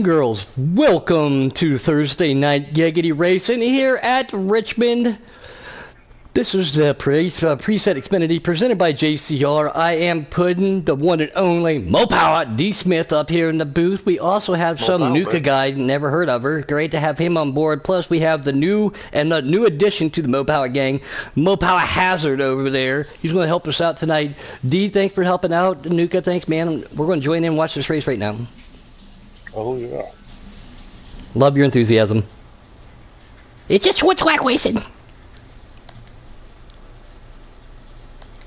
Girls, welcome to Thursday Night Giggity Racing here at Richmond. This is the preset Xfinity presented by JCR. I am putting the one and only Mo Power D Smith up here in the booth. We also have some Nuka guy, never heard of her. Great to have him on board. Plus, we have the new addition to the Mo Power gang, Mo Power Hazard over there. He's going to help us out tonight. D, thanks for helping out. Nuka, thanks, man. We're going to join in and watch this race right now. Oh, yeah. Love your enthusiasm. It's just short track racing.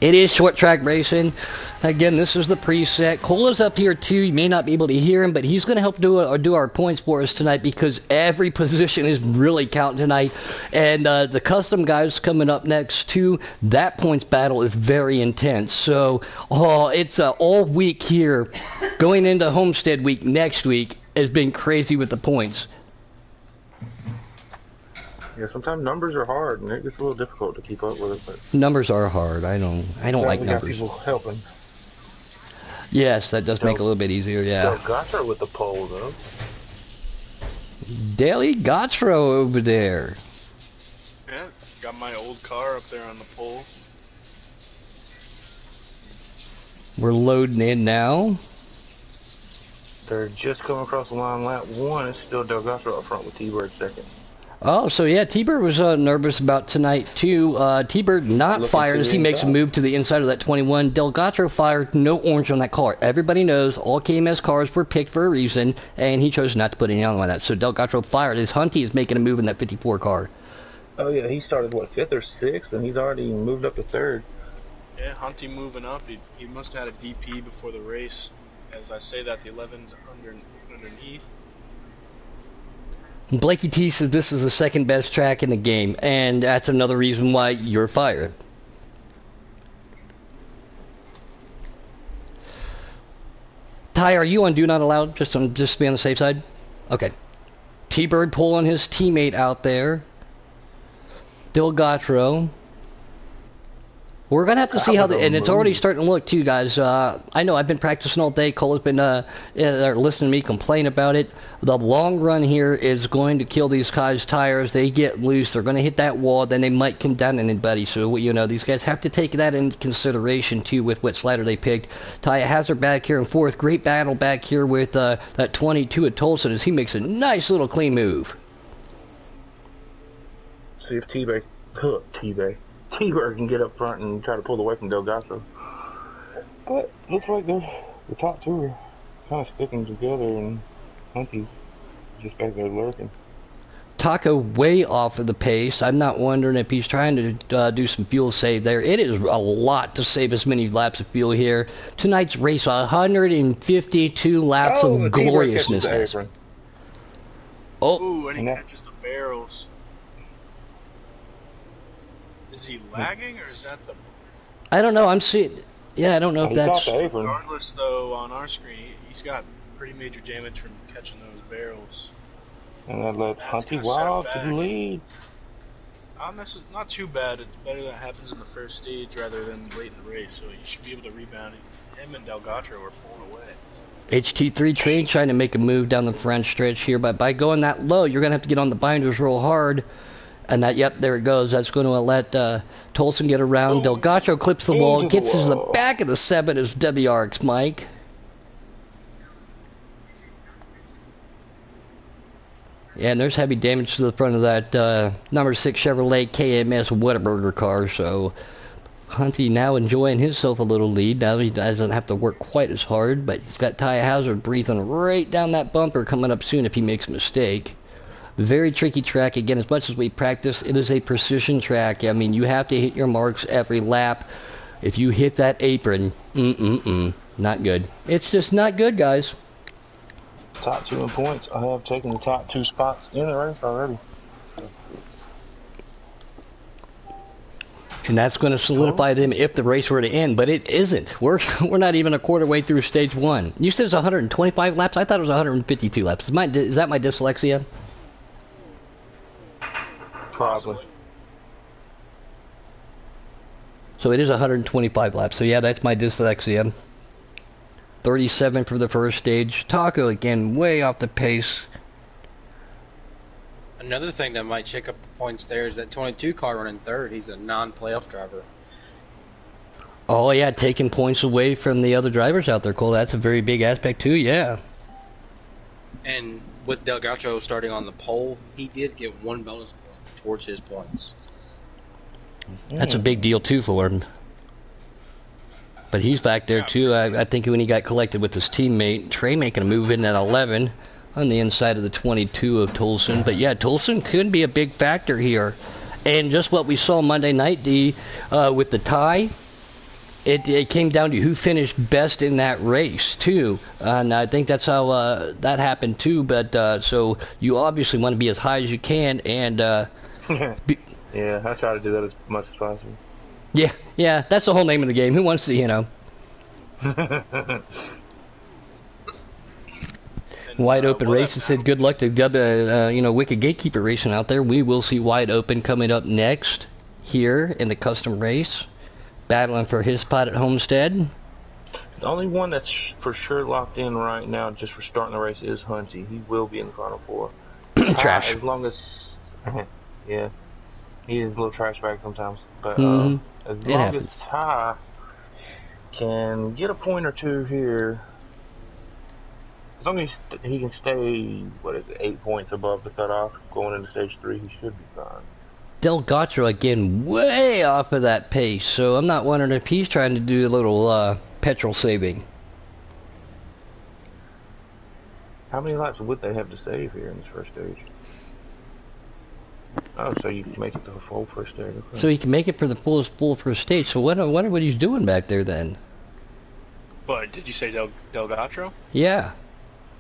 It is short track racing. Again, this is the preset. Cola's up here too. You may not be able to hear him, but he's going to help do our points for us tonight because every position is really counting tonight. And the custom guys coming up next too. That points battle is very intense. So it's all week here. Going into Homestead week next week has been crazy with the points. Yeah, sometimes numbers are hard, and it gets a little difficult to keep up with it. But numbers are hard. I don't like numbers. Got people helping. Yes, that does make it a little bit easier. Yeah. Gotcha with the pole though. Daily Gotro over there. Yeah, got my old car up there on the pole. We're loading in now. They're just coming across the line. Lap 1 is still Delgado up front with T-Bird second. Oh, so yeah, T-Bird was nervous about tonight too. T-Bird not fired as he makes a move to the inside of that 21. Delgado fired, no orange on that car. Everybody knows all KMS cars were picked for a reason, and he chose not to put any on that. So Delgado fired as Hunty is making a move in that 54 car. Oh yeah, he started what, 5th or 6th, and he's already moved up to 3rd. Yeah, Hunty moving up. He must have had a DP before the race. As I say that, the 11's underneath. Blakey T says this is the second best track in the game, and that's another reason why you're fired. Ty, are you on Do Not Allow? Just to be on the safe side? Okay. T-Bird pulling his teammate out there. Delgado. We're going to have to see how and it's already starting to look too, guys. I know I've been practicing all day. Cola's been listening to me complain about it. The long run here is going to kill these guys' tires. They get loose. They're going to hit that wall. Then they might come down on anybody. So, you know, these guys have to take that into consideration too with what slider they picked. Ty Hazard back here in 4th. Great battle back here with that 22 at Tolson as he makes a nice little clean move. See if T-Bird can get up front and try to pull away from Delgado. But looks like the top two are kind of sticking together, and Hunty's just back there lurking. Taco way off of the pace. I'm not wondering if he's trying to do some fuel save there. It is a lot to save as many laps of fuel here. Tonight's race, 152 laps of gloriousness. Oh, and he catches the barrels. Is he lagging, or is that the... I don't know. I'm seeing... Yeah, I don't know if that's... Regardless, though, on our screen, he's got pretty major damage from catching those barrels. And that led Hunty wild to the lead. Not too bad. It's better that happens in the first stage rather than late in the race, so you should be able to rebound it. Him and Delgado are pulling away. HT3 train trying to make a move down the front stretch here, but by going that low, you're going to have to get on the binders real hard. And that, yep, there it goes. That's going to let Tolson get around. Delgado clips the wall, gets into the back of the 7 as WRX Mike. Yeah, and there's heavy damage to the front of that number 6 Chevrolet KMS Whataburger car. So Hunty now enjoying himself a little lead. Now he doesn't have to work quite as hard, but he's got Ty Hazard breathing right down that bumper coming up soon if he makes a mistake. Very tricky track. Again, as much as we practice, it is a precision track. I mean, you have to hit your marks every lap. If you hit that apron, not good. It's just not good, guys. Top 2 in points. I have taken the top 2 spots in the race already. And that's going to solidify them if the race were to end, but it isn't. We're not even a quarter way through stage 1. You said it's 125 laps? I thought it was 152 laps. Is that my dyslexia? Probably. So it is 125 laps. So yeah, that's my dyslexia. 37 for the first stage. Taco again, way off the pace. Another thing that might shake up the points there is that 22 car running third. He's a non-playoff driver. Oh yeah, taking points away from the other drivers out there, Cole. That's a very big aspect too. Yeah. And with Delgado starting on the pole, he did get 1 bonus point towards his points. That's a big deal too for him. But he's back there too. I think when he got collected with his teammate, Trey making a move in at 11 on the inside of the 22 of Tolson. But yeah, Tolson could be a big factor here. And just what we saw Monday night, with the tie, it came down to who finished best in that race too. And I think that's how that happened too. But so you obviously want to be as high as you can. And yeah, I try to do that as much as possible. Yeah, that's the whole name of the game. Who wants to, Wide Open Racing said good luck to Wicked Gatekeeper Racing out there. We will see Wide Open coming up next here in the custom race, battling for his spot at Homestead. The only one that's for sure locked in right now, just for starting the race, is Hunty. He will be in the final 4. Trash. As long as, yeah, he is a little trash bag sometimes. But as long as Ty can get a point or two here, as long as he can stay, 8 points above the cutoff going into stage 3, he should be fine. Delgado again, way off of that pace. So I'm not wondering if he's trying to do a little petrol saving. How many laps would they have to save here in this first stage? Oh, so you can make it to the full first stage. Okay. So he can make it for the full first stage. So I wonder what he's doing back there then. But did you say Delgado? Yeah.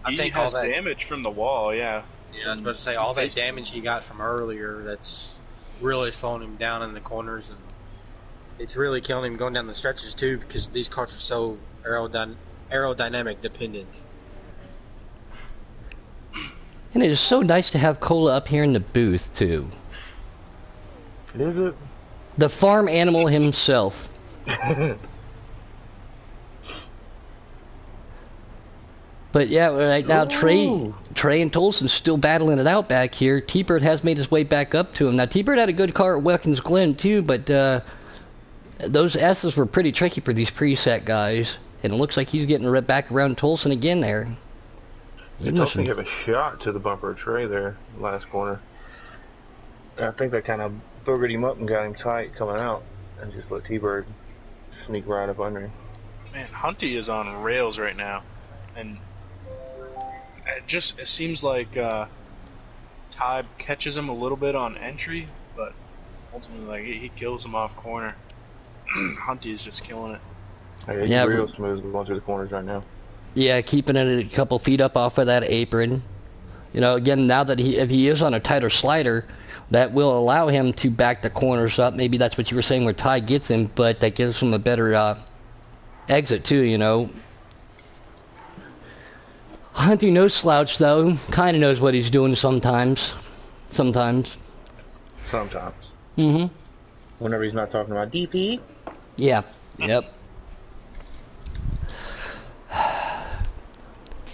I think he has all that damage from the wall. Yeah. Yeah, I was about to say all that damage he got from earlier. That's really slowing him down in the corners, and it's really killing him going down the stretches too, because these cars are so aerodynamic dependent. And it is so nice to have Cola up here in the booth too. Is it? The farm animal himself. But yeah, right now Trey and Tolson still battling it out back here. T-Bird has made his way back up to him. Now T-Bird had a good car at Watkins Glen too, but those S's were pretty tricky for these preset guys. And it looks like he's getting back around Tolson again there. Tolson gave a shot to the bumper of Trey there last corner. I think that kind of boogered him up and got him tight coming out, and just let T-Bird sneak right up under him. Man, Hunty is on rails right now, and it seems like Ty catches him a little bit on entry, but ultimately he kills him off corner. Hunty is just killing it. He's real smooth going through the corners right now. Yeah, keeping it a couple feet up off of that apron. Again, now that if he is on a tighter slider, that will allow him to back the corners up. Maybe that's what you were saying where Ty gets him, but that gives him a better exit too, Hunty no slouch though. Kind of knows what he's doing sometimes. Sometimes. Whenever he's not talking about DP. Yeah. Yep.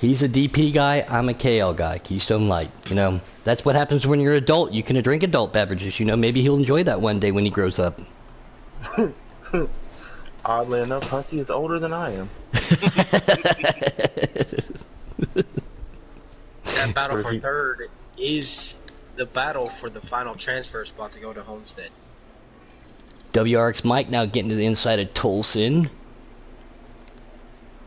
He's a DP guy, I'm a KL guy, Keystone Light. That's what happens when you're an adult. You can drink adult beverages. Maybe he'll enjoy that one day when he grows up. Oddly enough, Hunty is older than I am. That battle for third is the battle for the final transfer spot to go to Homestead. WRX Mike now getting to the inside of Tolson.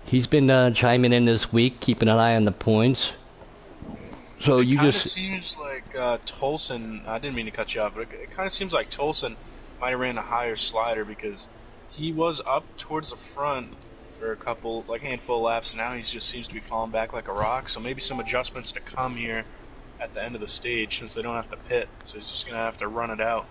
He's been chiming in this week, keeping an eye on the points. So it kind of seems like Tolson. I didn't mean to cut you off, but it kind of seems like Tolson might have ran a higher slider because he was up towards the front for a handful of laps. Now he just seems to be falling back like a rock. So maybe some adjustments to come here at the end of the stage since they don't have to pit. So he's just gonna have to run it out.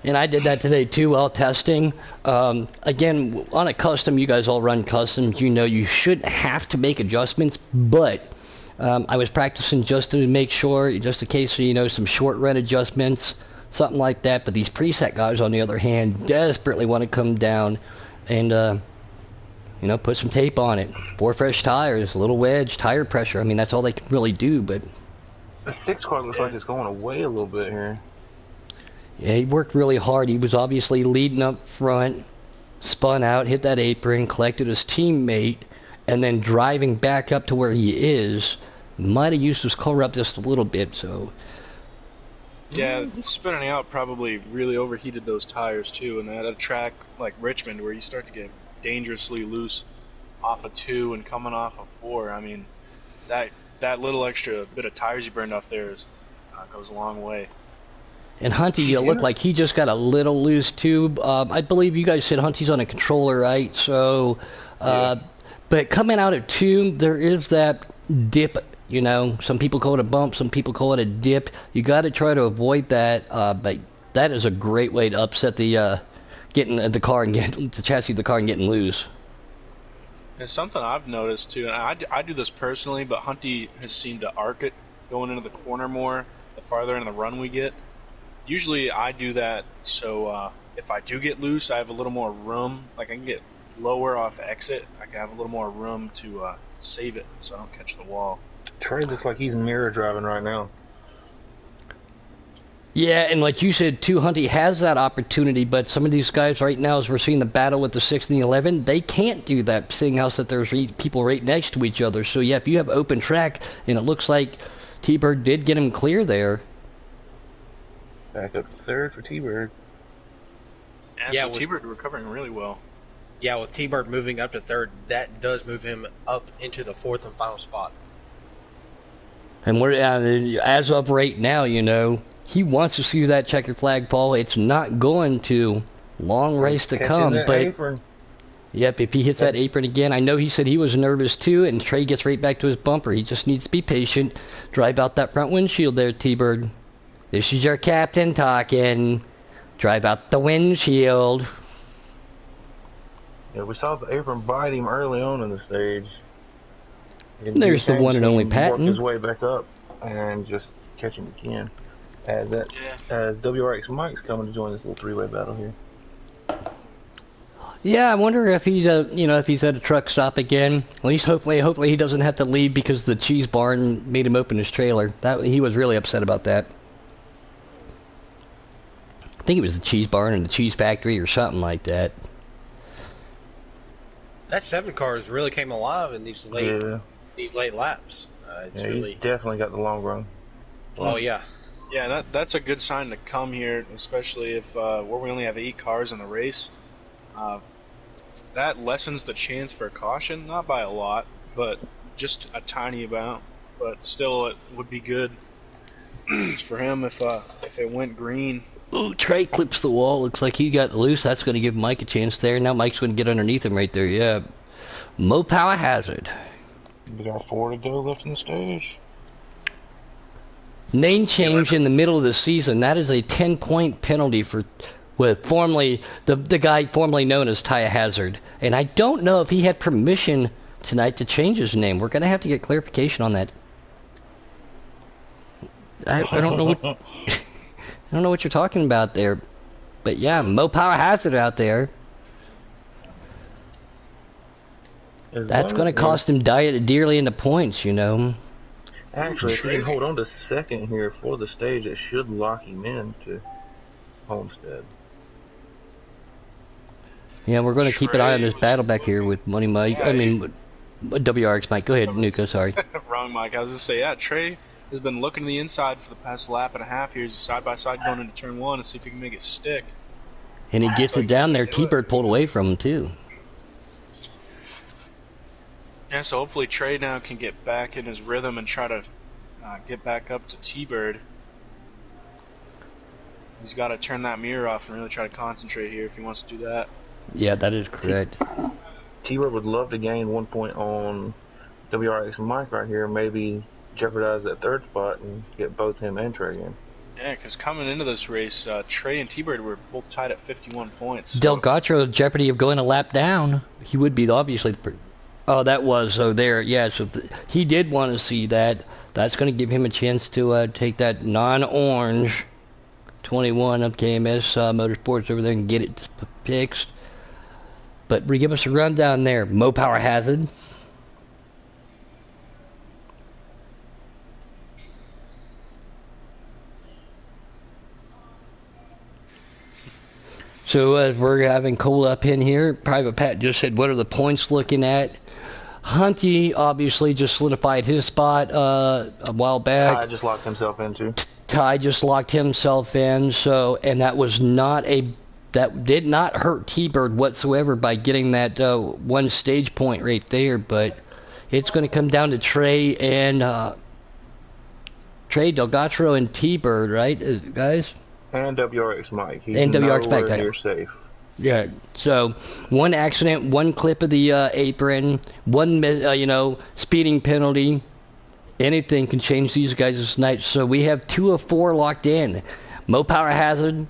And I did that today too while testing. Again, on a custom, you guys all run customs. You shouldn't have to make adjustments, but I was practicing just to make sure, just in case, some short run adjustments, something like that. But these preset guys, on the other hand, desperately want to come down and You know, put some tape on it. 4 fresh tires, a little wedge, tire pressure. I mean, that's all they can really do, but... The 6 car looks like it's going away a little bit here. Yeah, he worked really hard. He was obviously leading up front, spun out, hit that apron, collected his teammate, and then driving back up to where he is, might have used his car up just a little bit, so... Yeah, spinning out probably really overheated those tires too, and at a track like Richmond where you start to get dangerously loose off of 2 and coming off of 4, I mean, that little extra bit of tires you burned off there goes a long way. And Hunty, it looked like he just got a little loose too. I believe you guys said Hunty's on a controller, right? So, but coming out of 2, there is that dip. You know, some people call it a bump, some people call it a dip. You got to try to avoid that. But that is a great way to upset the getting the car and get the chassis of the car and getting loose. It's something I've noticed too, and I do this personally, but Hunty has seemed to arc it going into the corner more the farther in the run we get. Usually I do that so if I do get loose, I have a little more room. Like I can get lower off exit, I can have a little more room to save it so I don't catch the wall. Trey looks like he's mirror driving right now. Yeah, and like you said, too, Hunty has that opportunity, but some of these guys right now, as we're seeing the battle with the 6 and the 11, they can't do that, seeing how that there's people right next to each other. So, yeah, if you have open track, and it looks like T-Bird did get him clear there. Back up to 3rd for T-Bird. Yeah, so T-Bird recovering really well. Yeah, with T-Bird moving up to 3rd, that does move him up into the 4th and final spot. And we're as of right now, you know, he wants to see that checkered flag fall. It's not going to. Long race to come, but apron. Yep, if he hits that apron again, I know he said he was nervous too, and Trey gets right back to his bumper. He just needs to be patient. Drive out that front windshield there, T-Bird. This is your captain talking. Drive out the windshield. Yeah, we saw the apron bite him early on in the stage. There's the one and only Patton. Work his way back up and just catch him again. As WRX Mike's coming to join this little 3-way battle here. Yeah, I wonder if he's if he's at a truck stop again. At least hopefully he doesn't have to leave because the cheese barn made him open his trailer. That he was really upset about that. I think it was the cheese barn and the cheese factory or something like that. That 7 cars really came alive in these late laps. It's really he's definitely got the long run. Oh yeah. Yeah, that's a good sign to come here, especially if where we only have 8 cars in the race. That lessens the chance for a caution, not by a lot, but just a tiny amount. But still, it would be good for him if it went green. Ooh, Trey clips the wall. Looks like he got loose. That's going to give Mike a chance there. Now Mike's going to get underneath him right there. Yeah. Mo Power Hazard. We got 4 to go left in the stage. Name change in the middle of the season. That is a 10-point penalty for formerly the guy formerly known as Ty Hazard. And I don't know if he had permission tonight to change his name. We're going to have to get clarification on that. I don't know what I don't know what you're talking about there. But yeah, Mo Power Hazard out there. That's going to cost him dearly in the points, you know. Actually, if he can hold on to 2nd here for the stage, it should lock him in to Homestead. Yeah, we're going to keep an eye on this battle back here with Money Mike. I mean, WRX Mike. Go ahead, Nuka, sorry. Wrong, Mike. I was going to say, yeah, Trey has been looking to the inside for the past lap and a half here, side by side going into turn 1 and see if he can make it stick. And he gets it down there. T-Bird pulled away from him, too. Yeah, so hopefully Trey now can get back in his rhythm and try to get back up to T-Bird. He's got to turn that mirror off and really try to concentrate here if he wants to do that. Yeah, that is correct. T-Bird would love to gain 1 point on WRX Mike right here, maybe jeopardize that 3rd spot and get both him and Trey in. Yeah, because coming into this race, Trey and T-Bird were both tied at 51 points. So. Delgado, jeopardy of going a lap down. He would be obviously... Oh, that was, so there, yeah, so he did want to see that. That's going to give him a chance to take that non-orange 21 of KMS Motorsports over there and get it fixed. But give us a rundown there. Mo Power Hazard. So as we're having Cole up in here, Private Pat just said, what are the points looking at? Hunty obviously just solidified his spot a while back. Ty just locked himself into. Ty just locked himself in, so, and that was not that did not hurt T-Bird whatsoever by getting that one stage point right there, but it's going to come down to Trey Delgatro and T-Bird, right, guys? And WRX Mike. He's and WRX nowhere Mike, near safe. Yeah, so one accident, one clip of the apron, one speeding penalty. Anything can change these guys' night. So we have 2 of 4 locked in. Mo Power Hazard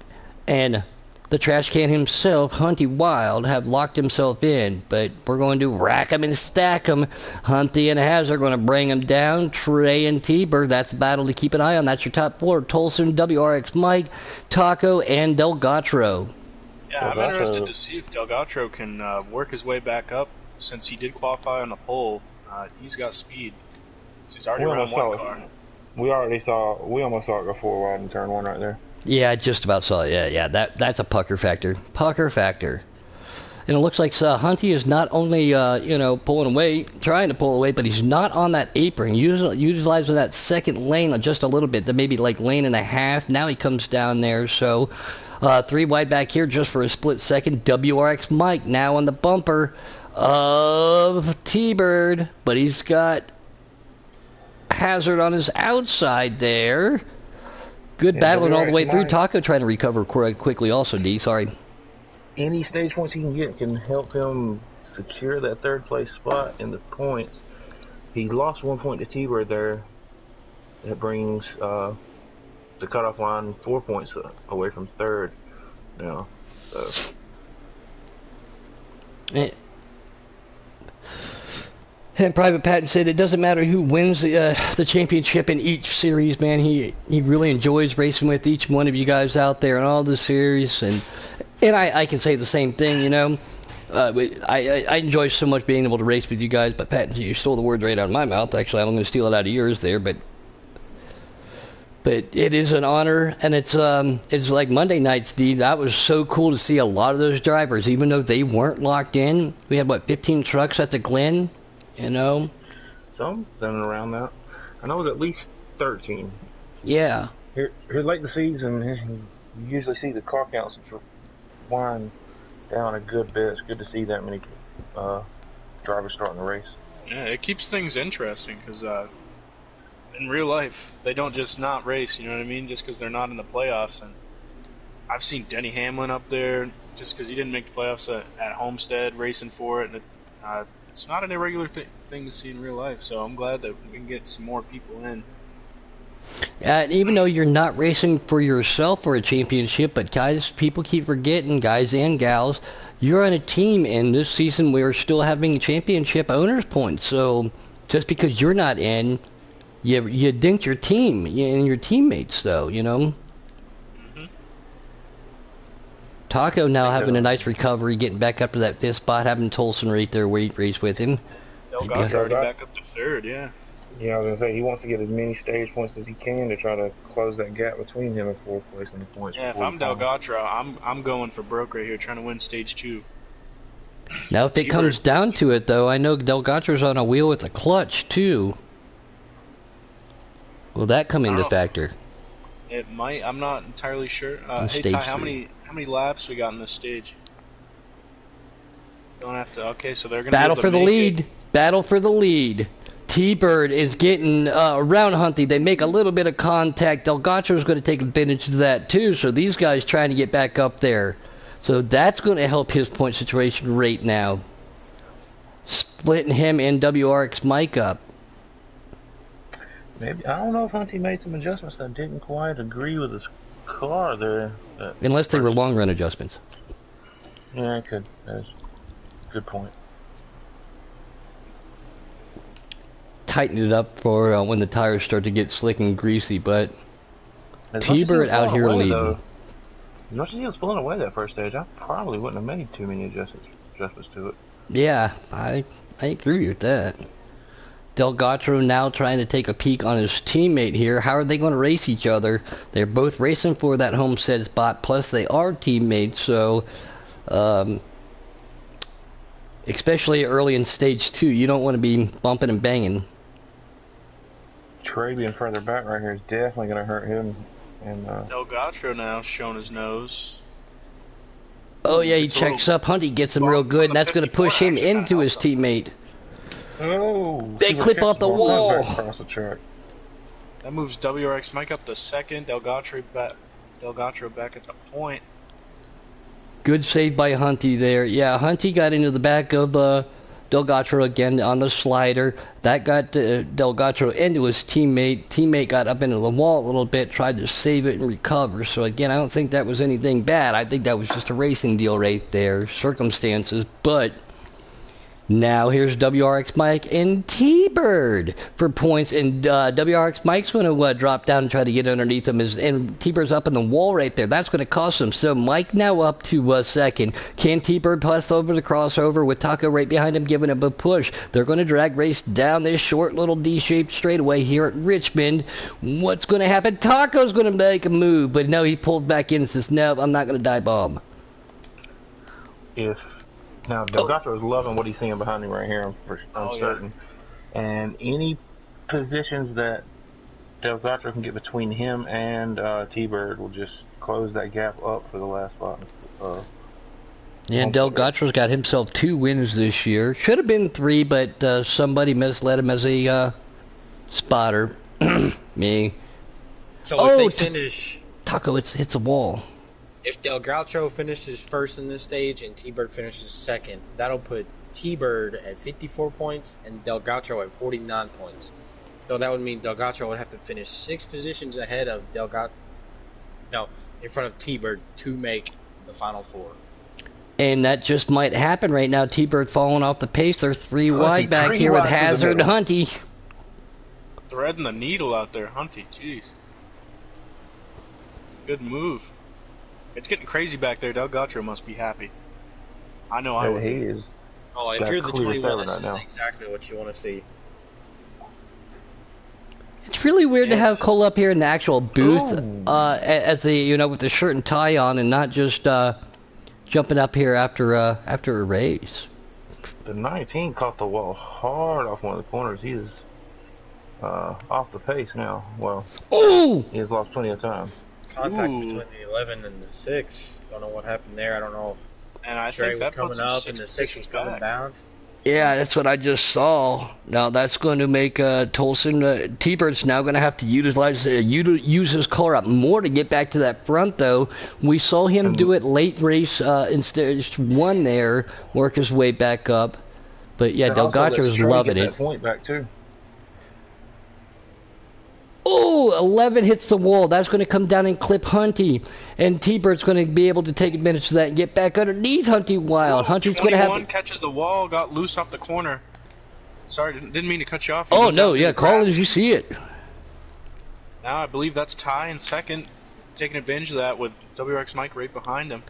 and the trash can himself, Hunty Wild, have locked himself in. But we're going to rack them and stack them. Hunty and Hazard are going to bring them down. Trey and T-Bird, that's the battle to keep an eye on. That's your top 4. Tolson, WRX Mike, Taco, and Delgatro. Yeah, I'm interested to see if Delgatro can work his way back up. Since he did qualify on the pole, he's got speed. So he's already around one car. We almost saw it go 4 wide in turn 1 right there. Yeah, I just about saw it. Yeah, that's a pucker factor. And it looks like Hunty is not only, pulling away, trying to pull away, but he's not on that apron, utilizing that second lane just a little bit, maybe like lane and a half. Now he comes down there, so 3 wide back here just for a split second. WRX Mike now on the bumper of T-Bird, but he's got Hazard on his outside there. Good battling all the way through. Taco trying to recover quickly also, D. Sorry. Any stage points he can get can help him secure that 3rd place spot in the points. He lost 1 point to T-Bird there. That brings the cutoff line 4 points away from 3rd. So. And Private Patton said it doesn't matter who wins the championship in each series, man. He really enjoys racing with each one of you guys out there in all the series, and I can say the same thing, I enjoy so much being able to race with you guys. But Patton, you stole the words right out of my mouth. Actually, I'm going to steal it out of yours there, but it is an honor, and it's like Monday night, Steve. That was so cool to see a lot of those drivers, even though they weren't locked in. We had 15 trucks at the Glen. Something around that. I know it was at least 13. Yeah. Here late in the season, you usually see the car counts wind down a good bit. It's good to see that many drivers starting the race. Yeah, it keeps things interesting because in real life, they don't just not race, you know what I mean? Just because they're not in the playoffs. And I've seen Denny Hamlin up there just because he didn't make the playoffs at Homestead racing for it. And it's not an irregular thing to see in real life, so I'm glad that we can get some more people in. Even though you're not racing for yourself for a championship, but guys, people keep forgetting, guys and gals, you're on a team, and this season we're still having championship owners points. So just because you're not in, you dink your team and your teammates, though, Taco now having a nice recovery, getting back up to that 5th spot, having Tolson right there where he raced with him. Delgat's already back up to 3rd, yeah. Yeah, I was going to say, he wants to get as many stage points as he can to try to close that gap between him and 4th place in the points. Yeah, if I'm Delgatro, I'm going for broke right here, trying to win stage 2. Now, if it comes down to it, though, I know Delgatro's on a wheel with a clutch, too. Will that come into factor? It might. I'm not entirely sure. Hey, Ty, how many laps we got in this stage? Don't have to. Okay, so they're gonna battle for the lead. Battle for the lead. T-Bird is getting around Hunty. They make a little bit of contact. Delgato is going to take advantage of that too. So these guys trying to get back up there. So that's going to help his point situation right now. Splitting him and WRX Mike up. Maybe I don't know if Hunty made some adjustments that didn't quite agree with his car there. Unless they were long run adjustments. Yeah, it could. That's a good point. Tighten it up for when the tires start to get slick and greasy, but T-Bird out here leading. As much as he was pulling away that first stage, I probably wouldn't have made too many adjustments adjustments to it. Yeah, I agree with that. Delgado now trying to take a peek on his teammate here. How are they going to race each other? They're both racing for that homestead spot, plus they are teammates, so especially early in stage 2, you don't want to be bumping and banging. Trey being further back right here is definitely going to hurt him. And Delgado now showing his nose. Oh yeah, he It's a checks little up. Hunty gets him real bump good, from and the that's going to 54 push him actually kinda into his helped him. teammate. They he clip off the catches wall. back across the track. That moves WRX Mike up to second. Delgado back at the point. Good save by Hunty there. Yeah, Hunty got into the back of Delgado again on the slider. That got Delgado into his teammate. Teammate got up into the wall a little bit, tried to save it and recover. So again, I don't think that was anything bad. I think that was just a racing deal right there. Circumstances, but now here's WRX Mike and T-Bird for points, and WRX Mike's going to drop down and try to get underneath him, and T-Bird's up in the wall right there. That's going to cost him. So Mike now up to second. Can T-Bird pass over the crossover with Taco right behind him giving him a push? They're going to drag race down this short little D-shaped straightaway here at Richmond. What's going to happen? Taco's going to make a move, but no, he pulled back in and says, no, I'm not going to dive bomb. Now, Delgado is loving what he's seeing behind him right here, I'm certain. Yeah. And any positions that Delgado can get between him and T-Bird will just close that gap up for the last spot. Yeah, Delgado's got himself 2 wins this year. Should have been 3, but somebody misled him as a spotter. Me. So if they finish... Taco hits a wall. If Delgado finishes first in this stage and T-Bird finishes second, that'll put T-Bird at 54 points and Delgado at 49 points. So that would mean Delgado would have to finish 6 positions ahead of in front of T-Bird to make the final 4. And that just might happen right now. T-Bird falling off the pace. They're 3 wide back here with Hazard and Hunty. Threading the needle out there, Hunty. Jeez. Good move. It's getting crazy back there. Delgado must be happy. I know I would. He is. Oh, if you're the 21, this is exactly what you want to see. It's really weird to have Cole up here in the actual booth, as a with the shirt and tie on, and not just jumping up here after a race. The 19 caught the wall hard off one of the corners. He is off the pace now. Well, he has lost plenty of time. Contact between the 11 and the 6. Don't know what happened there. I don't know if I Trey think was that coming up and the 6 was coming down. Yeah, that's what I just saw. Now that's going to make Tolson T-Bird's now going to have to use his car up more to get back to that front. Though we saw him do it late race in stage 1 there, work his way back up. But yeah, Delgado's loving it. Point back too. Oh, 11 hits the wall. That's going to come down and clip Hunty. And T-Bird's going to be able to take advantage of that and get back underneath Hunty Wild. Hunty's going to have... 21 catches the wall, got loose off the corner. Sorry, didn't mean to cut you off. Oh, no, yeah, call it as you see it. Now I believe that's Ty in second, taking advantage of that with WRX Mike right behind him.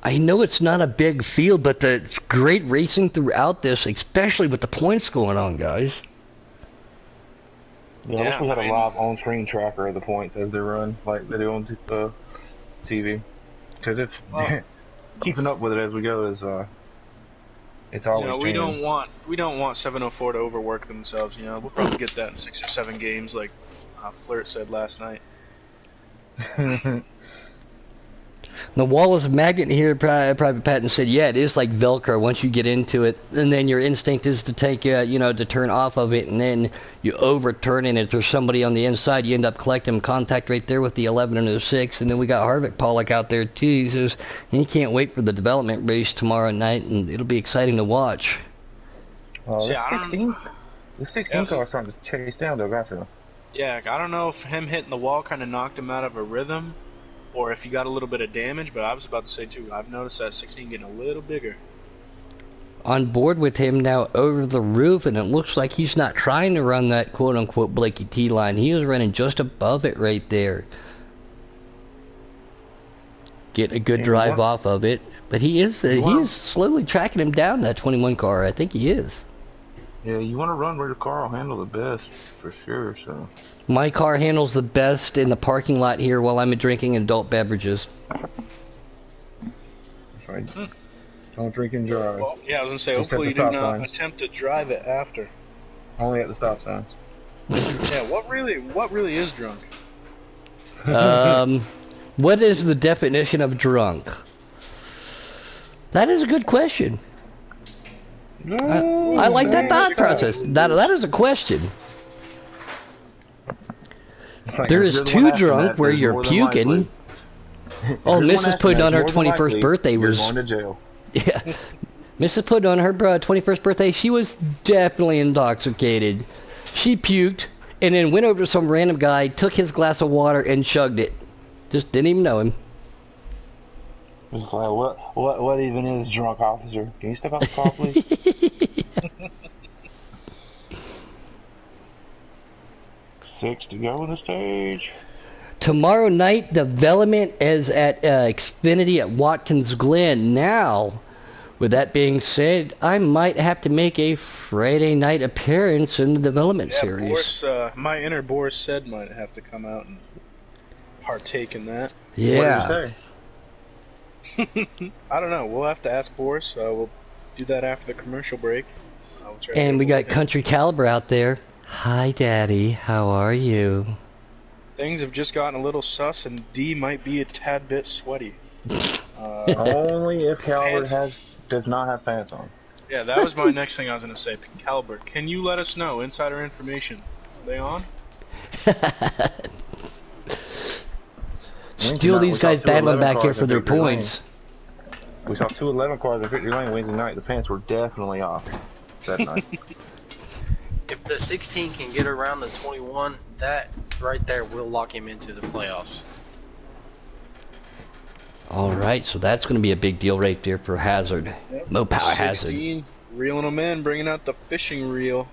I know it's not a big field, but it's great racing throughout this, especially with the points going on, guys. Yeah, I wish we had a live on-screen tracker of the points as they run, like they do on TV. Because it's keeping up with it as we go is it's always changing. we don't want 704 to overwork themselves. We'll probably get that in 6 or 7 games, like Flirt said last night. The wall is a magnet here. Private Patton said, yeah, it is like Velcro once you get into it. And then your instinct is to take, to turn off of it. And then you overturn it. If there's somebody on the inside, you end up collecting contact right there with the 11 and the 6. And then we got Harvick Pollock out there, too. He says he can't wait for the development race tomorrow night. And it'll be exciting to watch. The 16 car is starting to chase down, though, Delgado. Yeah, I don't know if him hitting the wall kind of knocked him out of a rhythm, or if he got a little bit of damage, but I was about to say too, I've noticed that 16 getting a little bigger. On board with him now over the roof, and it looks like he's not trying to run that quote-unquote Blakey T line. He is running just above it right there. Get a good drive off of it. But he is slowly tracking him down, that 21 car. I think he is. Yeah, you want to run where the car will handle the best, for sure, so. My car handles the best in the parking lot here while I'm drinking adult beverages. That's right. Don't drink and drive. Well, yeah, I was gonna say, hopefully you do not attempt to drive it after. Only at the stop signs. Yeah, what really is drunk? What is the definition of drunk? That is a good question. I like that thought process. That is a question. There is too drunk where you're puking. Oh, Mrs. Puddin on her 21st birthday was going to jail. Yeah. Mrs. Puddin on her 21st birthday, she was definitely intoxicated. She puked and then went over to some random guy, took his glass of water and chugged it. Just didn't even know him. It's like, what even is drunk, officer? Can you step out the car, please? 6 to go on the stage. Tomorrow night, development is at Xfinity at Watkins Glen. Now, with that being said, I might have to make a Friday night appearance in the development series. Boris, my inner Boris said might have to come out and partake in that. Yeah. What did he say? I don't know. We'll have to ask Boris. We'll do that after the commercial break. And we got Country Caliber out there. Hi, Daddy. How are you? Things have just gotten a little sus, and D might be a tad bit sweaty. Only if Caliber does not have pants on. Yeah, that was my next thing I was going to say. Caliber, can you let us know? Insider information. Are they on? Still, these guys battling back here for their points. We saw 211 cars in Victory Lane Wednesday night. The pants were definitely off that night. If the 16 can get around the 21, that right there will lock him into the playoffs. Alright, so that's going to be a big deal right there for Hazard. Yep. Low power 16, Hazard. Reeling them in, bringing out the fishing reel.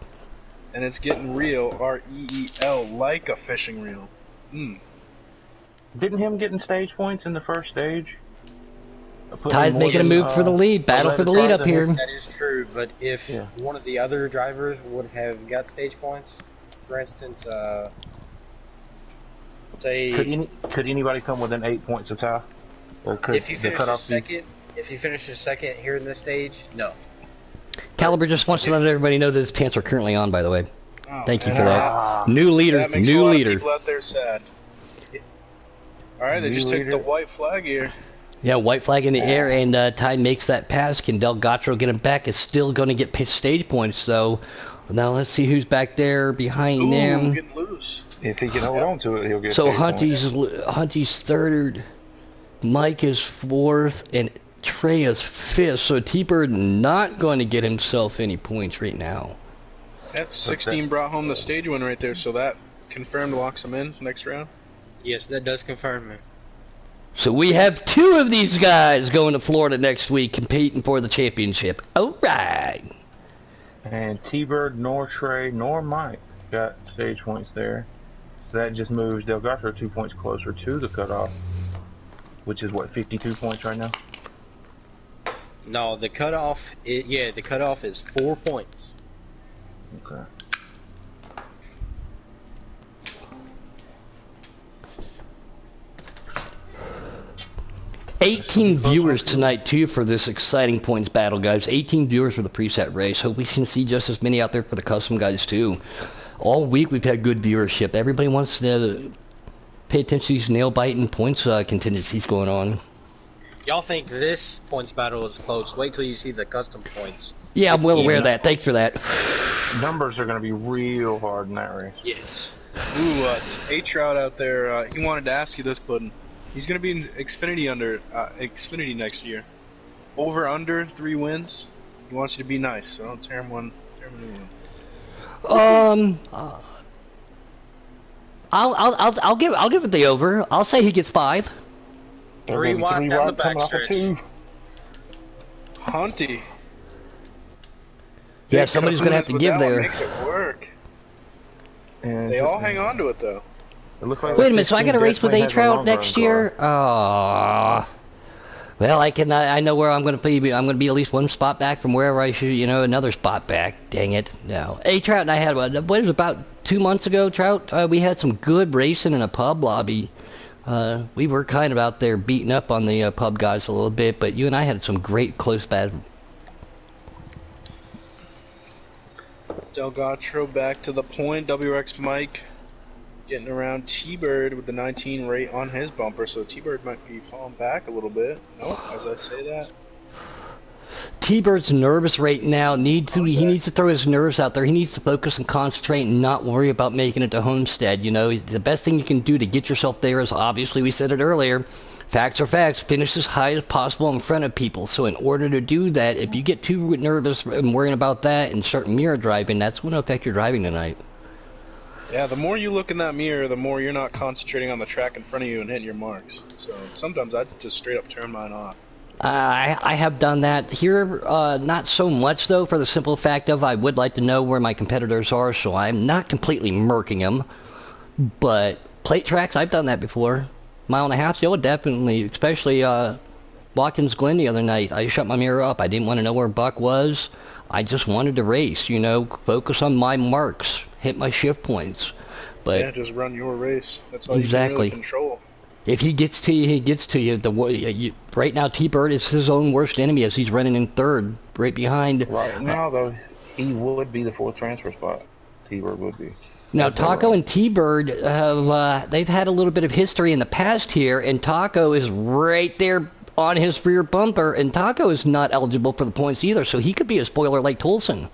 And it's getting real, R-E-E-L, like a fishing reel. Didn't him getting stage points in the first stage? Ty's making a move for the lead. Battle for the lead up here. That is true, but if one of the other drivers would have got stage points, for instance, say... Could anybody come within 8 points of Ty? Or could if you finish second here in this stage, no. Caliber just wants to let everybody know that his pants are currently on, by the way. Thank you for that. New leader. That makes new a lot leader. of people out there sad. Alright, they just took the white flag here. Yeah, white flag in the air, and Ty makes that pass. Can Delgatro get him back? Is still going to get stage points, so now let's see who's back there behind them. Getting loose. If he can hold on to it, he'll get So stage Hunty's third, Mike is fourth, and Trey is fifth. So T-Bird not going to get himself any points right now. That 16 brought home the stage win right there, so that confirmed locks him in next round. Yes, that does confirm it. So we have two of these guys going to Florida next week competing for the championship. All right. And T-Bird, nor Trey, nor Mike got stage points there. So that just moves Delgatro 2 points closer to the cutoff, which is what, 52 points right now? No, the cutoff, the cutoff is 4 points. Okay. 18 viewers tonight, too, for this exciting points battle, guys. 18 viewers for the preset race. Hope we can see just as many out there for the custom guys, too. All week we've had good viewership. Everybody wants to pay attention to these nail-biting points contingencies going on. Y'all think this points battle is close. Wait till you see the custom points. Yeah, I'm well aware of that. Thanks for that. Numbers are going to be real hard in that race. Yes. Ooh, A-Trout out there, he wanted to ask you this, Puddin'. He's going to be in Xfinity next year. Over, under, 3 wins. He wants you to be nice, so don't tear him a new one. I'll give it the over. I'll say he gets 5. 3 wide down the backstretch. Hunty. Yeah, somebody's going to have to give there. Makes it work. And they all hang on to it, though. It looks like Wait a minute, so I got to race with A-Trout next year? Well, Well, I know where I'm going to be. I'm going to be at least one spot back from wherever I should, another spot back. Dang it. No. Hey, Trout and I had, what was it, about 2 months ago, Trout? We had some good racing in a pub lobby. We were kind of out there beating up on the pub guys a little bit, but you and I had some great close battles. Delgatro back to the point. WRX Mike getting around T-Bird with the 19 rate on his bumper, so T-Bird might be falling back a little bit. Nope, as I say that. T-Bird's nervous right now. He needs to throw his nerves out there. He needs to focus and concentrate and not worry about making it to Homestead. The best thing you can do to get yourself there is, obviously, we said it earlier, facts are facts. Finish as high as possible in front of people. So in order to do that, if you get too nervous and worrying about that and start mirror driving, that's going to affect your driving tonight. Yeah, the more you look in that mirror, the more you're not concentrating on the track in front of you and hitting your marks. So sometimes I just straight up turn mine off. I have done that here, not so much though, for the simple fact of I would like to know where my competitors are, so I'm not completely murking them. But plate tracks, I've done that before. Mile and a half, definitely, especially Watkins Glen the other night. I shut my mirror up. I didn't want to know where Buck was. I just wanted to race, focus on my marks, hit my shift points. But yeah, just run your race. That's all exactly. You can really control. If he gets to you, he gets to you. Right now, T-Bird is his own worst enemy as he's running in third, right behind. Right now, though, he would be the fourth transfer spot. T-Bird would be. Now, Taco and T-Bird, they've had a little bit of history in the past here, and Taco is right there on his rear bumper, and Taco is not eligible for the points either, so he could be a spoiler like Tolson.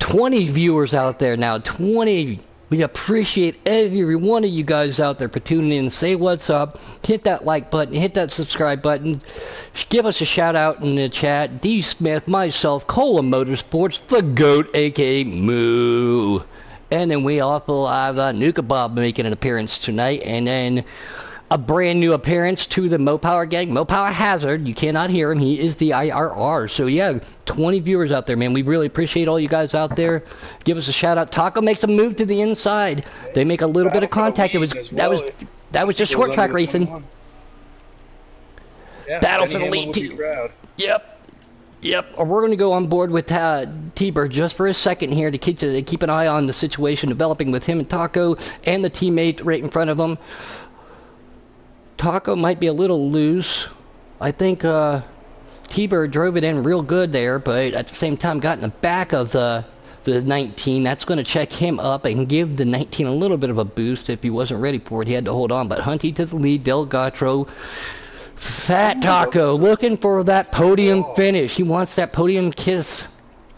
20 viewers out there now, 20. We appreciate every one of you guys out there for tuning in. Say what's up. Hit that like button. Hit that subscribe button. Give us a shout out in the chat. D. Smith, myself, Cola Motorsports, the GOAT, a.k.a. Moo. And then we also have Nuka Bob making an appearance tonight. And then a brand new appearance to the Mopower gang. Mopower Hazard. You cannot hear him. He is the IRR. So yeah, 20 viewers out there, man. We really appreciate all you guys out there. Give us a shout out. Taco makes a move to the inside. They make a little bit of contact. That was just short track racing. Yeah, Battle for the lead too. Yep. We're going to go on board with T-Bird just for a second here to keep an eye on the situation developing with him and Taco and the teammate right in front of him. Taco might be a little loose. I think T-Bird drove it in real good there, but at the same time got in the back of the 19. That's going to check him up and give the 19 a little bit of a boost. If he wasn't ready for it, he had to hold on. But Hunty to the lead, Delgatro. Fat Taco looking for that podium finish. He wants that podium kiss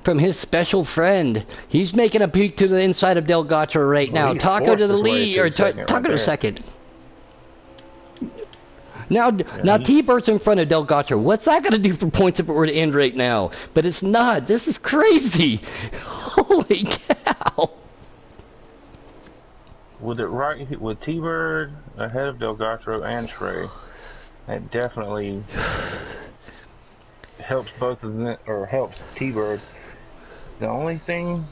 from his special friend. He's making a peek to the inside of Delgatro right now. Taco to the lead, or Taco to second. Now T-Bird's in front of Delgatro. What's that going to do for points if it were to end right now? But it's not. This is crazy. Holy cow. With T-Bird ahead of Delgatro and Trey, that definitely helps both of them, or helps T-Bird. The only thing,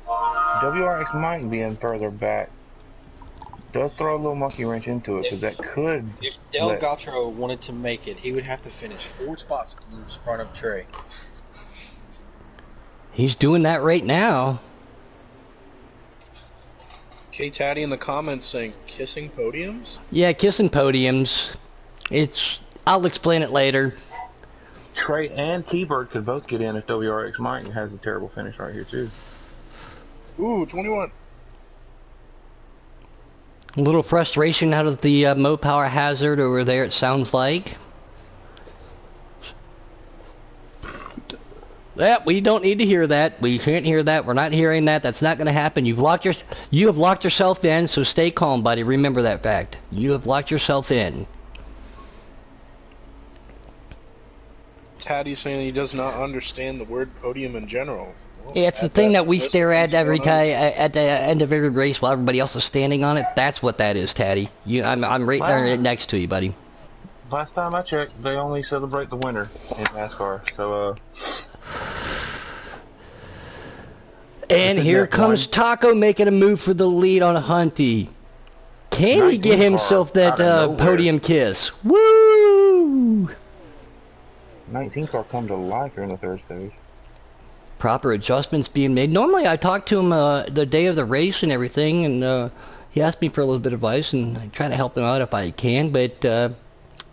WRX might be in further back. Does throw a little monkey wrench into it, because that could. If Delgatro wanted to make it, he would have to finish 4 spots in front of Trey. He's doing that right now. KTatty in the comments saying kissing podiums? Yeah, kissing podiums. I'll explain it later. Trey and T-Bird could both get in if WRX Mike has a terrible finish right here too. Ooh, 21. A little frustration out of the Mopower Hazard over there, it sounds like. Yeah, we don't need to hear that. We can't hear that. We're not hearing that. That's not going to happen. You have locked yourself in, so stay calm, buddy. Remember that fact. You have locked yourself in. Taddy's saying he does not understand the word podium in general. Yeah, it's the thing that we stare at every time at the end of every race while everybody else is standing on it. That's what that is, Taddy. I'm right there next to you, buddy. Last time I checked, they only celebrate the winner in NASCAR. So, And here comes Taco making a move for the lead on Hunty. Can he get 19 car himself that out of nowhere. podium kiss? Woo! 19 car come to life here in the third stage. Proper adjustments being made. Normally, I talk to him the day of the race and everything, and he asked me for a little bit of advice, and I try to help him out if I can. But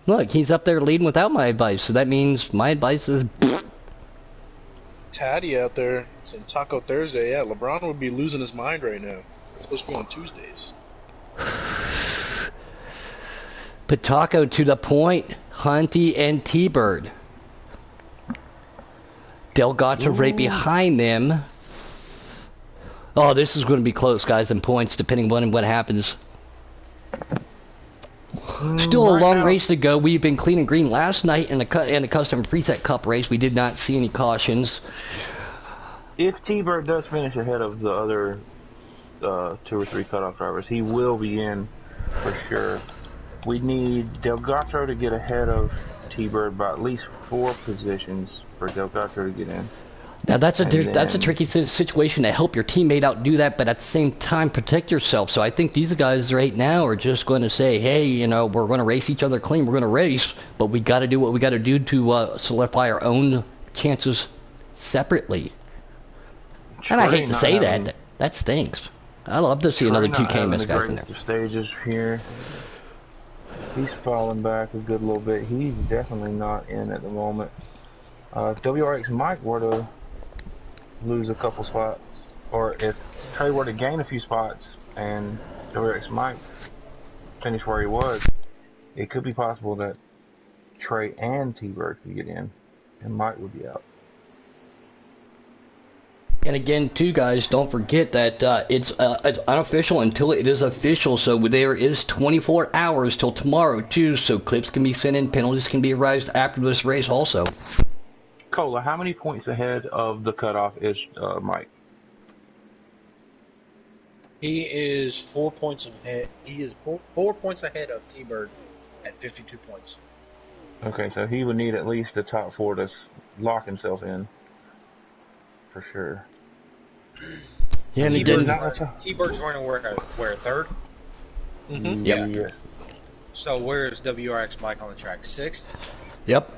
look, he's up there leading without my advice, so that means my advice is. Taddy out there saying Taco Thursday. Yeah, LeBron would be losing his mind right now. It's supposed to be on Tuesdays. Pataco to the point. Hunty and T-Bird. Delgado right behind them. Oh, this is going to be close, guys, in points, depending on what happens. Still a long race to go. We've been clean and green last night in the Custom Preset Cup race. We did not see any cautions. If T-Bird does finish ahead of the other 2 or 3 cutoff drivers, he will be in for sure. We need Delgado to get ahead of T-Bird by at least 4 positions for Delgado to get in. Now that's a tricky situation to help your teammate outdo that, but at the same time protect yourself. So I think these guys right now are just going to say, hey, you know, we're going to race each other clean. We're going to race, but we got to do what we got to do to solidify our own chances separately. And I hate to say that. That stinks. I love to see another 2 Cayman guys in there. Stages here. He's falling back a good little bit. He's definitely not in at the moment. If WRX Mike were to lose a couple spots, or if Trey were to gain a few spots and WRX Mike finish where he was, it could be possible that Trey and T-Bird could get in, and Mike would be out. And again, too, guys, don't forget that it's unofficial until it is official. So there is 24 hours till tomorrow, too. So clips can be sent in, penalties can be erased after this race also. Cola, how many points ahead of the cutoff is Mike? He is 4 points ahead. He is 4 points ahead of T-Bird at 52 points. Okay, so he would need at least the top 4 to lock himself in, for sure. Yeah, and T-Bird's running where third? Mm-hmm. Yeah. So where is WRX Mike on the track? 6th? Yep.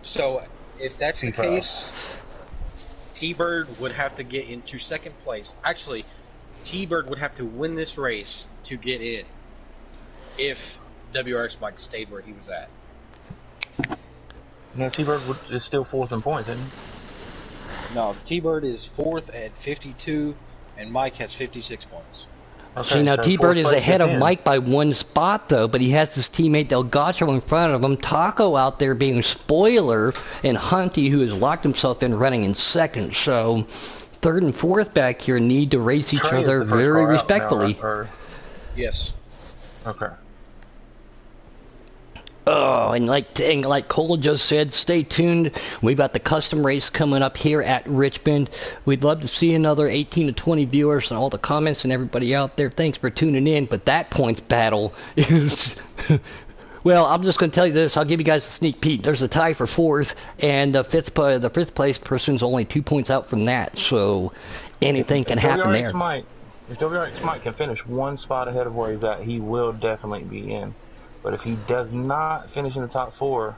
So if that's the case, T-Bird would have to get into 2nd place. Actually, T-Bird would have to win this race to get in if WRX Mike stayed where he was at. No, T-Bird is still 4th in points, isn't he? No, T-Bird is 4th at 52, and Mike has 56 points. Okay, see, now so T-Bird is ahead of in. Mike by 1 spot, though, but he has his teammate Delgado in front of him. Taco out there being spoiler, and Hunty, who has locked himself in, running in 2nd. So 3rd and 4th back here need to race each Trey other is the first very car out respectfully. now, or... Yes. Okay. Oh, and like Cole just said, stay tuned. We've got the custom race coming up here at Richmond. We'd love to see another 18 to 20 viewers and all the comments and everybody out there. Thanks for tuning in. But that points battle is... Well, I'm just going to tell you this. I'll give you guys a sneak peek. There's a tie for 4th, and the fifth place person's only 2 points out from that. So anything can happen there. If WRX Mike can finish 1 spot ahead of where he's at, he will definitely be in. But if he does not finish in the top 4,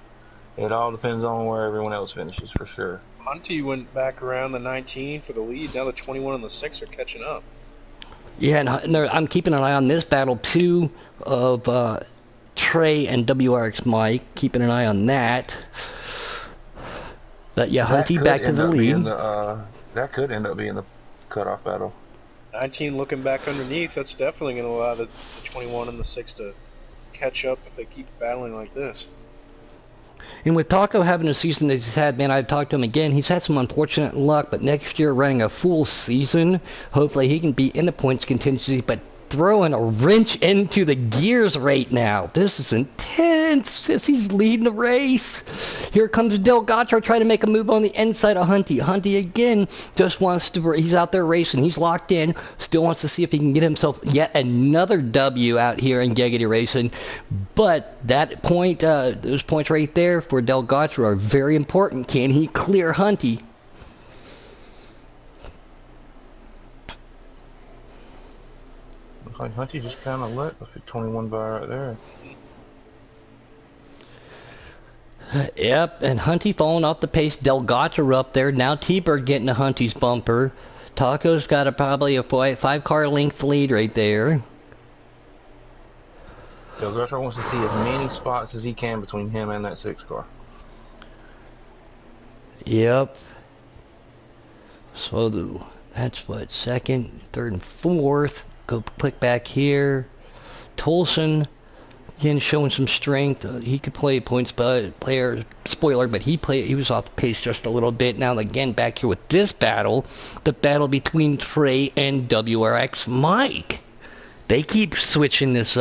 it all depends on where everyone else finishes, for sure. Hunty went back around the 19 for the lead. Now the 21 and the 6 are catching up. Yeah, and I'm keeping an eye on this battle, too, of Trey and WRX Mike. Keeping an eye on that. But yeah, Hunty back to the lead. That could end up being the cutoff battle. 19 looking back underneath. That's definitely going to allow the 21 and the 6 to catch up if they keep battling like this. And with Taco having the season that he's had, man, I've talked to him again. He's had some unfortunate luck, but next year running a full season, hopefully he can be in the points contingency, but throwing a wrench into the gears right now. This is intense as he's leading the race. Here comes Delgado trying to make a move on the inside of Hunty. Hunty again just wants to, he's out there racing. He's locked in. Still wants to see if he can get himself yet another W out here in Giggity Racing. But that point, those points right there for Delgado are very important. Can he clear Hunty? Looks like Hunty just kind of let the 21 by right there. Yep, and Hunty falling off the pace. Delgado up there. Now T-Bird getting to Hunty's bumper. Taco's got probably a 5-car length lead right there. Delgado wants to see as many spots as he can between him and that 6 car. Yep. So that's what, second, third, and fourth. Go click back here. Tolson, again, showing some strength. He could play points player spoiler, but he was off the pace just a little bit. Now again, back here with this battle, the battle between Trey and WRX Mike. They keep switching this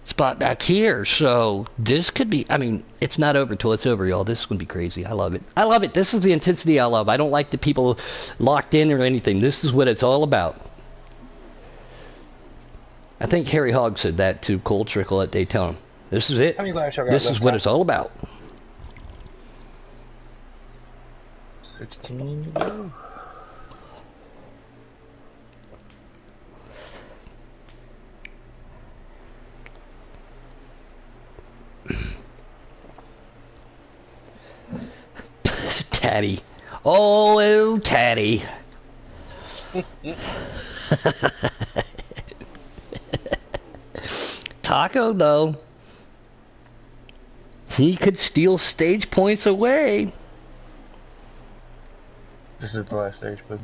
spot back here, so this could be, I mean, it's not over till it's over, y'all. This is gonna be crazy. I love it. I love it. This is the intensity I love. I don't like the people locked in or anything. This is what it's all about. I think Harry Hogg said that to Cole Trickle at Daytona. This is it. This is what it's all about. 16 to go. Tatty. Oh, Tatty. Taco, though, he could steal stage points away. This is the last stage, bud.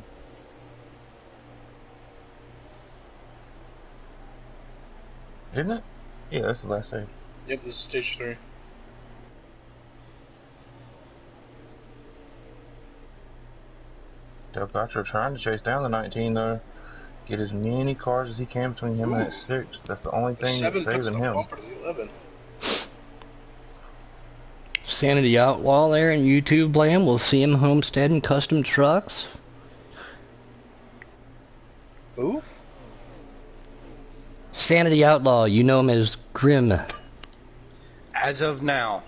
Isn't it? Yeah, that's the last stage. Yep, this is stage 3. Delgado trying to chase down the 19 though. Get as many cars as he can between him and that 6. That's the only thing that's saving him. Bumper to the 11. Sanity Outlaw there in YouTube land. We'll see him homestead and custom trucks. Who? Sanity Outlaw, you know him as Grim. As of now,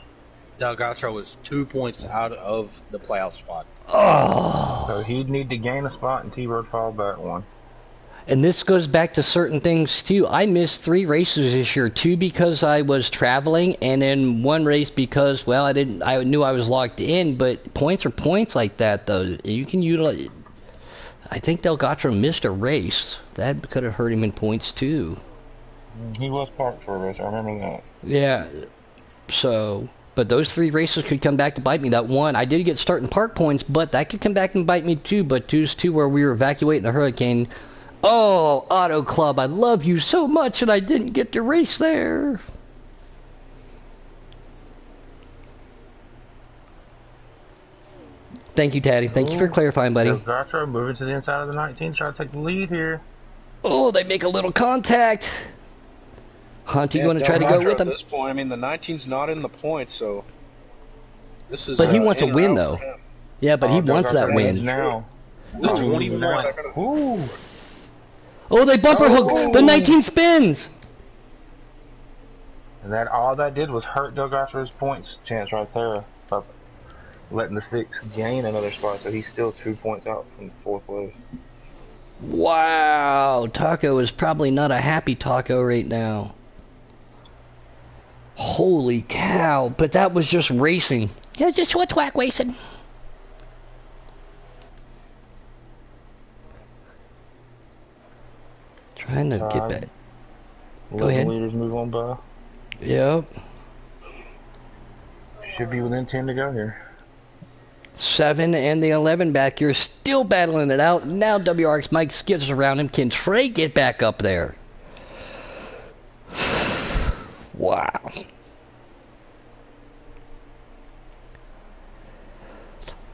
Delgado is 2 points out of the playoff spot. Oh. So he'd need to gain a spot and T-Bird fall back 1. And this goes back to certain things too. I missed 3 races this year. 2 because I was traveling, and then 1 race because, well, I knew I was locked in. But points are points like that, though. You can utilize. I think Delgado missed a race. That could have hurt him in points too. He was parked for a race. I remember that. Yeah. So, but those 3 races could come back to bite me. That one, I did get start and park points, but that could come back and bite me too. But those 2 where we were evacuating the hurricane. Oh, Auto Club, I love you so much, and I didn't get to race there. Thank you, Tatty. Thank you for clarifying, buddy. Delgado moving to the inside of the 19, trying to take the lead here. Oh, they make a little contact. Hunty going to try to go with him. At this point, I mean, the 19's not in the points, so this is. But he wants a win, though. Yeah, but he wants that win. Now. The 21. Ooh. Oh, they bumper hook. The 19 spins. And that all that did was hurt Delgado's points chance right there. Up letting the 6 gain another spot, so he's still 2 points out from 4th place. Wow, Taco is probably not a happy Taco right now. Holy cow, but that was just racing. Yeah, just what whack racing. Trying to get back. Go ahead. Leaders move on by. Yep. Should be within 10 to go here. 7 and the 11 back here, still battling it out. Now WRX Mike skips around him. Can Trey get back up there? Wow.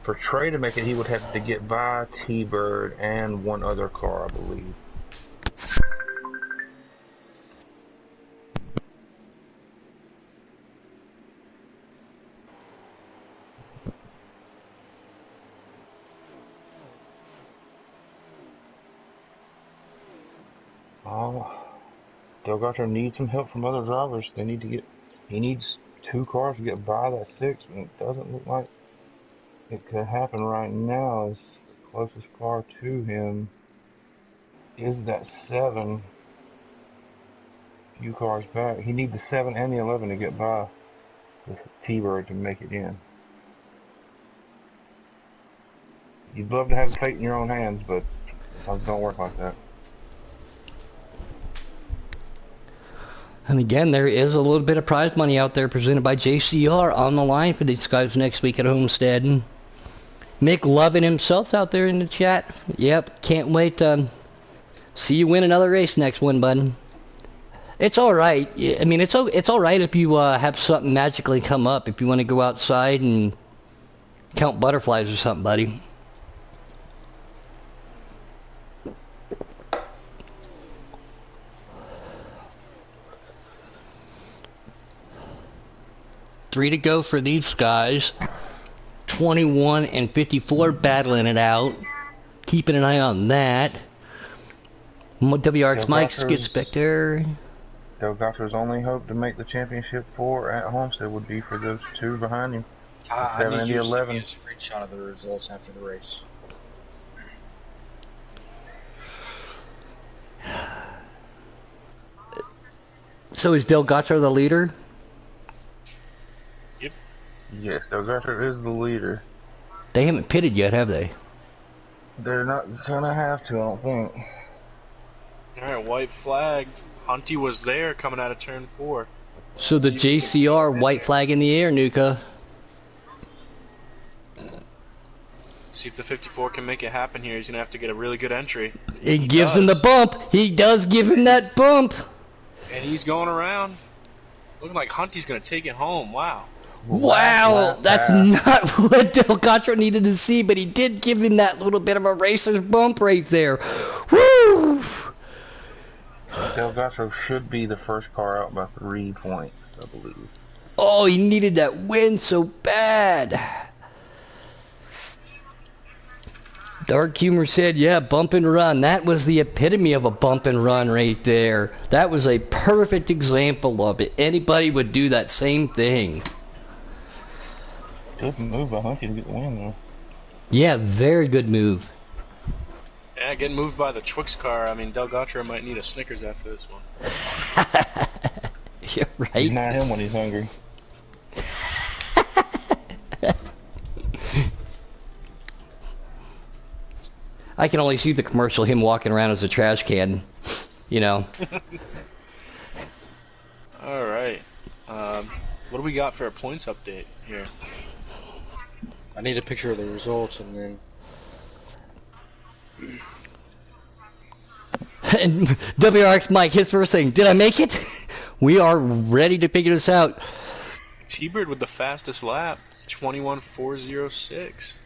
For Trey to make it, he would have to get by T-Bird and 1 other car, I believe. Delgado needs some help from other drivers. He needs 2 cars to get by that 6, and it doesn't look like it could happen right now, as the closest car to him is that 7. few cars back. He needs the 7 and the 11 to get by the T-Bird to make it in. You'd love to have the fate in your own hands, but sometimes it don't work like that. And again, there is a little bit of prize money out there presented by JCR on the line for these guys next week at Homestead. Mick Lovin himself's out there in the chat. Yep, can't wait to see you win another race next one, bud. It's all right. I mean, it's all right if you have something magically come up. If you want to go outside and count butterflies or something, buddy. Three to go for these guys. 21 and 54 battling it out. Keeping an eye on that. WRX Mike's gets back there. Delgato's only hope to make the championship 4 at Homestead would be for those two behind him. I 7 need and you the to send 11. me a screenshot of the results after the race. So is Delgato the leader? Yep. Yes, Delgato is the leader. They haven't pitted yet, have they? They're not gonna have to, I don't think. Alright, white flag. Hunty was there coming out of turn 4. So the JCR white flag in the air, Nuka. See if the 54 can make it happen here. He's going to have to get a really good entry. It gives him the bump. He does give him that bump. And he's going around. Looking like Hunty's going to take it home. Wow. Wow, that's not what Delgado needed to see, but he did give him that little bit of a racer's bump right there. Woo! Delgado should be the first car out by 3 points, I believe. Oh, he needed that win so bad. Dark Humor said, yeah, bump and run. That was the epitome of a bump and run right there. That was a perfect example of it. Anybody would do that same thing. Good move by Hunty to get the win, though. Yeah, very good move. Yeah, getting moved by the Twix car. I mean, Delgado might need a Snickers after this one. You're right. Not him when he's hungry. I can only see the commercial, him walking around as a trash can, you know. All right. What do we got for a points update here? I need a picture of the results and then... And WRX Mike, his first thing, did I make it? We are ready to figure this out. T-Bird with the fastest lap, 21.406.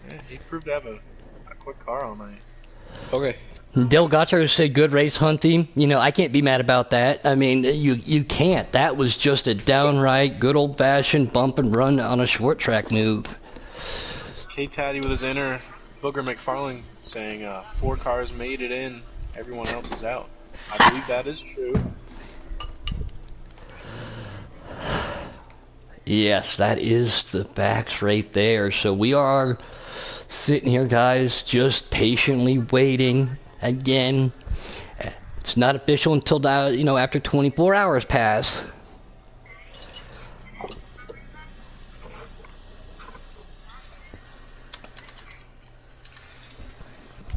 Yeah, he proved to have a quick car all night. Okay. Delgado said good race hunting. You know, I can't be mad about that. I mean, you can't. That was just a downright good old-fashioned bump and run on a short track move. KTatty with his inner Booger McFarlane saying 4 cars made it in, everyone else is out. I believe that is true. Yes, that is the facts right there. So we are sitting here, guys, just patiently waiting. Again, it's not official until after 24 hours pass.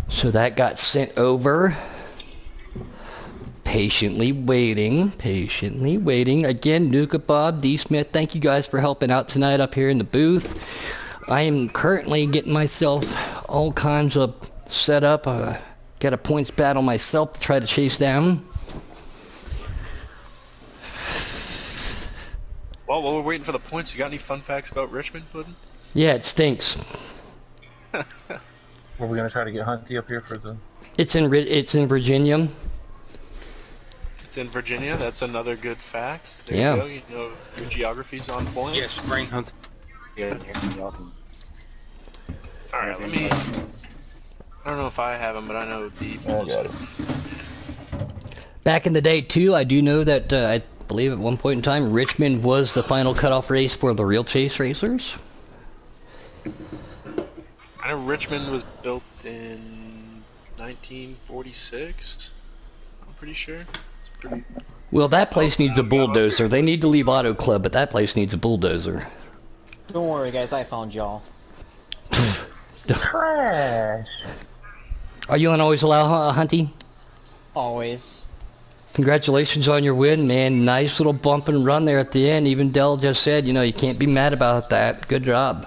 So that got sent over. Patiently waiting. Again, Nuka, Bob, D. Smith, thank you guys for helping out tonight up here in the booth. I am currently getting myself all kinds of set up. Got a points battle myself to try to chase down. Well, while we're waiting for the points, you got any fun facts about Richmond, Puddin'? Yeah, it stinks. Were we gonna try to get Hunty up here for the? It's in Virginia. It's in Virginia. That's another good fact. There Yeah. you go. You know your geography's on point. Yes, bring Hunt. Yeah, y'all can. All right, let me. I don't know if I have them, but I know the. I got it. Back in the day, too, I do know that I believe at one point in time, Richmond was the final cutoff race for the real chase racers. I know Richmond was built in 1946. I'm pretty sure. It's pretty. Well, that place needs a bulldozer. They need to leave Auto Club, but that place needs a bulldozer. Don't worry, guys. I found y'all. Trash. Are you on Always Allow Hunty? Always. Congratulations on your win, man. Nice little bump and run there at the end. Even Dell just said, you know, you can't be mad about that. Good job.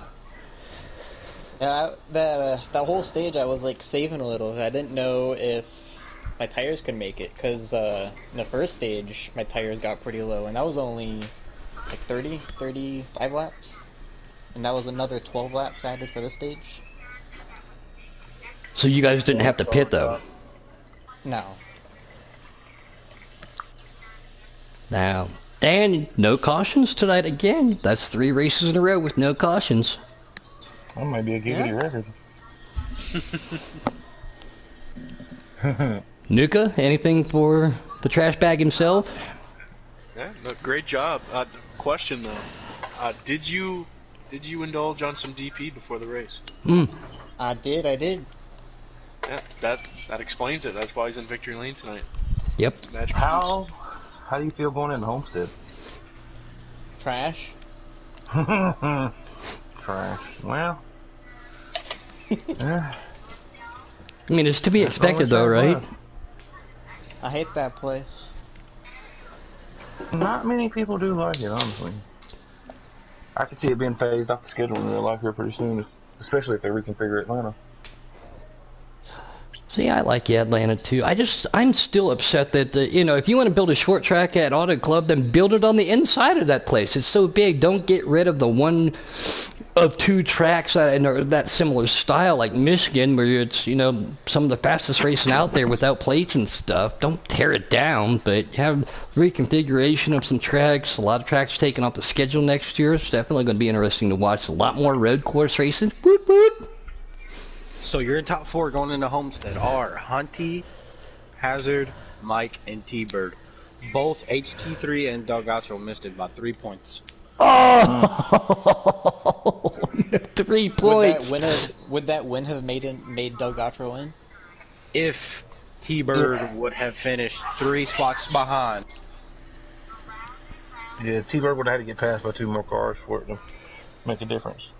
Yeah, that whole stage I was like saving a little. I didn't know if my tires could make it, because in the first stage my tires got pretty low, and that was only like 35 laps. And that was another 12 laps added for this stage. So you guys didn't have to pit, though? No. Now, and no cautions tonight again. That's 3 races in a row with no cautions. That might be a Giggity record. Nuka, anything for the trash bag himself? Yeah, no, great job. Question though, did you indulge on some DP before the race? I did. Yeah, that explains it. That's why he's in victory lane tonight. Yep. How do you feel going into Homestead? Trash. Trash. Well. Yeah. I mean, it's to be expected, though, right? I hate that place. Not many people do like it, honestly. I could see it being phased off the schedule in real life here pretty soon, especially if they reconfigure Atlanta. See, I like Atlanta too. I'm still upset that if you want to build a short track at Auto Club, then build it on the inside of that place. It's so big. Don't get rid of the one of 2 tracks in that similar style, like Michigan, where it's some of the fastest racing out there without plates and stuff. Don't tear it down, but have reconfiguration of some tracks. A lot of tracks taken off the schedule next year. It's definitely going to be interesting to watch. A lot more road course racing. Woot woot. So your top 4 going into Homestead are Hunty, Hazard, Mike, and T-Bird. Both HT3 and Delgacho missed it by 3 points. Oh, 3 points. Would that win have made Delgacho win? If T-Bird would have finished 3 spots behind. Yeah, T-Bird would have had to get passed by 2 more cars for it to make a difference.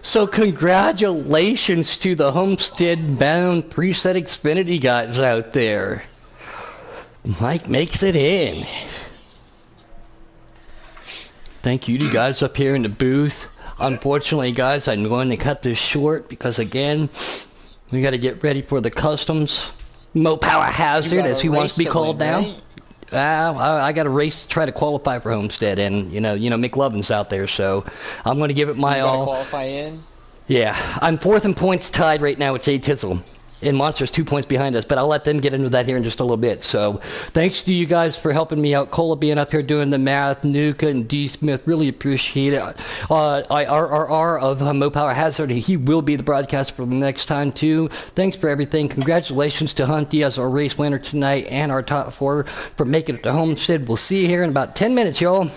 So congratulations to the Homestead-bound Preset Xfinity guys out there. Mike makes it in. Thank you to you guys up here in the booth. Unfortunately, guys, I'm going to cut this short because, again, we got to get ready for the Customs. Mo Power Hazard, as he wants to be called now. Right? I got a race to try to qualify for Homestead, and McLovin's out there, so I'm going to give it my all. Qualify in? Yeah, I'm 4th in points, tied right now with Jay Tizzle. And Monster's 2 points behind us, but I'll let them get into that here in just a little bit. So, thanks to you guys for helping me out. Cola being up here doing the math, Nuka and D Smith, really appreciate it. IRRR of Mo Power Hazard, he will be the broadcaster for the next time too. Thanks for everything. Congratulations to Hunty as our race winner tonight and our top 4 for making it to Homestead. We'll see you here in about 10 minutes, y'all.